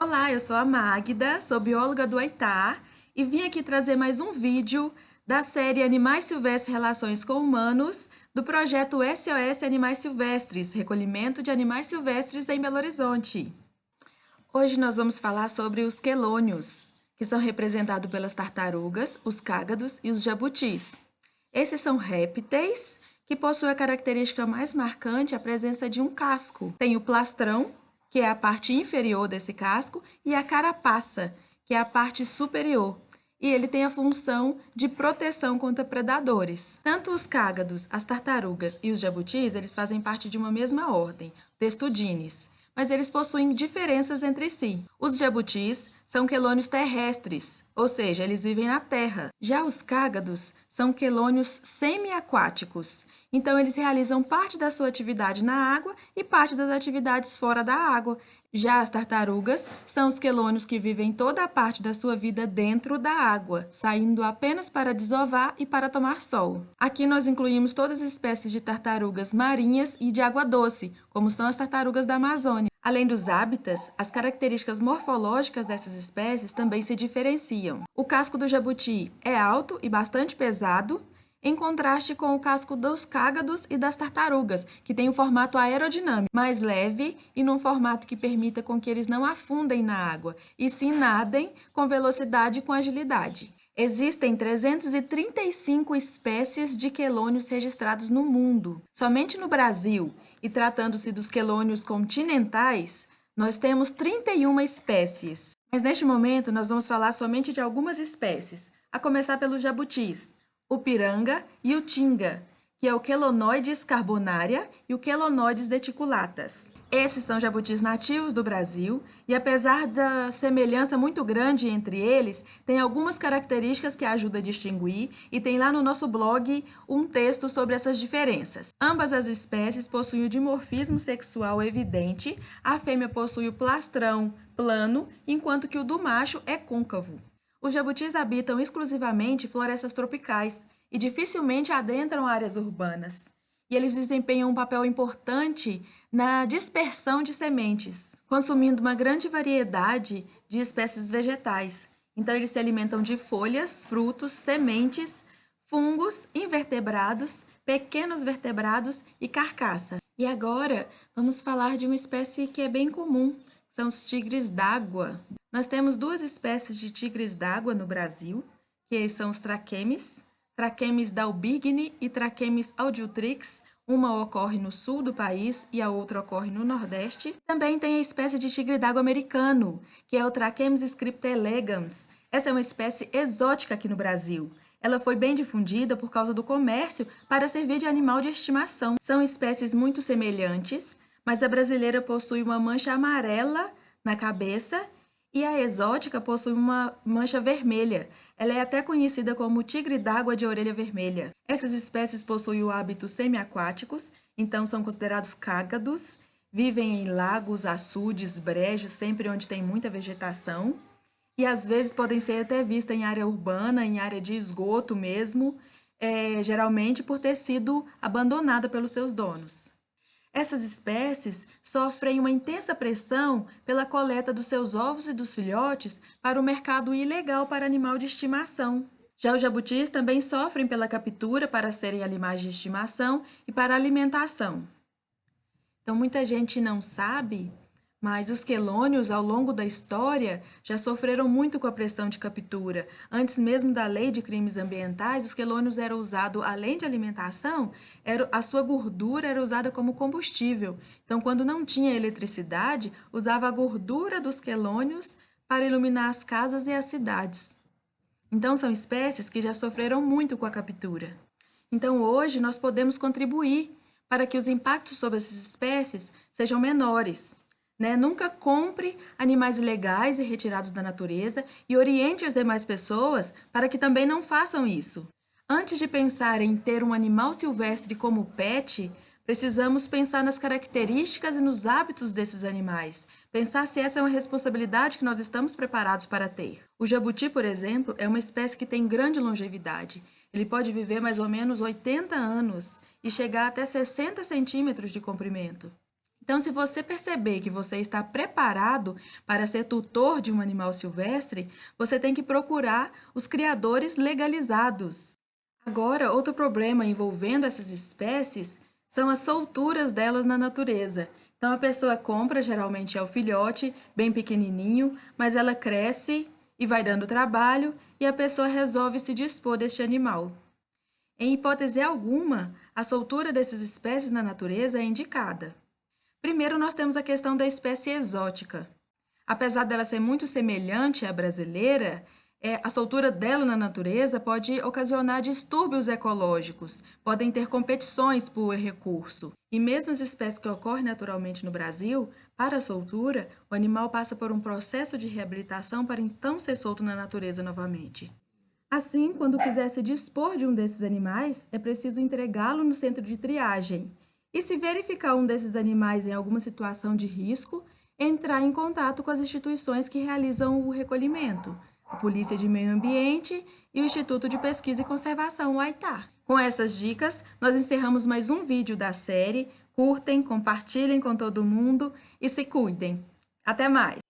Olá, eu sou a Magda, sou bióloga do Aitar e vim aqui trazer mais um vídeo da série Animais Silvestres Relações com Humanos, do projeto SOS Animais Silvestres, recolhimento de animais silvestres em Belo Horizonte. Hoje nós vamos falar sobre os quelônios, que são representados pelas tartarugas, os cágados e os jabutis. Esses são répteis que possuem a característica mais marcante, a presença de um casco. Tem o plastrão, que é a parte inferior desse casco, e a carapaça, que é a parte superior. E ele tem a função de proteção contra predadores. Tanto os cágados, as tartarugas e os jabutis, eles fazem parte de uma mesma ordem, Testudines, mas eles possuem diferenças entre si. Os jabutis são quelônios terrestres, ou seja, eles vivem na terra. Já os cágados são quelônios semiaquáticos, então eles realizam parte da sua atividade na água e parte das atividades fora da água. Já as tartarugas são os quelônios que vivem toda a parte da sua vida dentro da água, saindo apenas para desovar e para tomar sol. Aqui nós incluímos todas as espécies de tartarugas marinhas e de água doce, como são as tartarugas da Amazônia. Além dos hábitats, as características morfológicas dessas espécies também se diferenciam. O casco do jabuti é alto e bastante pesado, em contraste com o casco dos cágados e das tartarugas, que tem um formato aerodinâmico, mais leve e num formato que permita com que eles não afundem na água, e sim nadem com velocidade e com agilidade. Existem 335 espécies de quelônios registrados no mundo. Somente no Brasil, e tratando-se dos quelônios continentais, nós temos 31 espécies. Mas neste momento nós vamos falar somente de algumas espécies, a começar pelos jabutis, o piranga e o tinga, que é o Chelonoides carbonaria e o Chelonoides reticulatas. Esses são jabutis nativos do Brasil e, apesar da semelhança muito grande entre eles, tem algumas características que ajudam a distinguir e tem lá no nosso blog um texto sobre essas diferenças. Ambas as espécies possuem o dimorfismo sexual evidente, a fêmea possui o plastrão plano, enquanto que o do macho é côncavo. Os jabutis habitam exclusivamente florestas tropicais e dificilmente adentram áreas urbanas. E eles desempenham um papel importante na dispersão de sementes, consumindo uma grande variedade de espécies vegetais. Então, eles se alimentam de folhas, frutos, sementes, fungos, invertebrados, pequenos vertebrados e carcaça. E agora, vamos falar de uma espécie que é bem comum, são os tigres d'água. Nós temos duas espécies de tigres d'água no Brasil, que são os traquemes, Traquemes dalbigni e Traquemes audiotrix. Uma ocorre no sul do país e a outra ocorre no nordeste. Também tem a espécie de tigre d'água americano, que é o Traquemes scripta elegans. Essa é uma espécie exótica aqui no Brasil. Ela foi bem difundida por causa do comércio para servir de animal de estimação. São espécies muito semelhantes, mas a brasileira possui uma mancha amarela na cabeça e a exótica possui uma mancha vermelha. Ela é até conhecida como tigre d'água de orelha vermelha. Essas espécies possuem hábitos semiaquáticos, então são considerados cágados, vivem em lagos, açudes, brejos, sempre onde tem muita vegetação, e às vezes podem ser até vistas em área urbana, em área de esgoto mesmo, geralmente por ter sido abandonada pelos seus donos. Essas espécies sofrem uma intensa pressão pela coleta dos seus ovos e dos filhotes para o mercado ilegal para animal de estimação. Já os jabutis também sofrem pela captura para serem animais de estimação e para alimentação. Então, muita gente não sabe, mas os quelônios, ao longo da história, já sofreram muito com a pressão de captura. Antes mesmo da lei de crimes ambientais, os quelônios eram usados, além de alimentação, a sua gordura era usada como combustível. Então, quando não tinha eletricidade, usava a gordura dos quelônios para iluminar as casas e as cidades. Então, são espécies que já sofreram muito com a captura. Então, hoje, nós podemos contribuir para que os impactos sobre essas espécies sejam menores. Nunca compre animais ilegais e retirados da natureza e oriente as demais pessoas para que também não façam isso. Antes de pensar em ter um animal silvestre como pet, precisamos pensar nas características e nos hábitos desses animais, pensar se essa é uma responsabilidade que nós estamos preparados para ter. O jabuti, por exemplo, é uma espécie que tem grande longevidade. Ele pode viver mais ou menos 80 anos e chegar até 60 centímetros de comprimento. Então, se você perceber que você está preparado para ser tutor de um animal silvestre, você tem que procurar os criadores legalizados. Agora, outro problema envolvendo essas espécies são as solturas delas na natureza. Então, a pessoa compra, geralmente é o filhote, bem pequenininho, mas ela cresce e vai dando trabalho e a pessoa resolve se dispor deste animal. Em hipótese alguma, a soltura dessas espécies na natureza é indicada. Primeiro, nós temos a questão da espécie exótica. Apesar dela ser muito semelhante à brasileira, a soltura dela na natureza pode ocasionar distúrbios ecológicos, podem ter competições por recurso. E mesmo as espécies que ocorrem naturalmente no Brasil, para a soltura, o animal passa por um processo de reabilitação para então ser solto na natureza novamente. Assim, quando quiser se dispor de um desses animais, é preciso entregá-lo no centro de triagem. E se verificar um desses animais em alguma situação de risco, entrar em contato com as instituições que realizam o recolhimento, a Polícia de Meio Ambiente e o Instituto de Pesquisa e Conservação, o AITAR. Com essas dicas, nós encerramos mais um vídeo da série. Curtem, compartilhem com todo mundo e se cuidem. Até mais!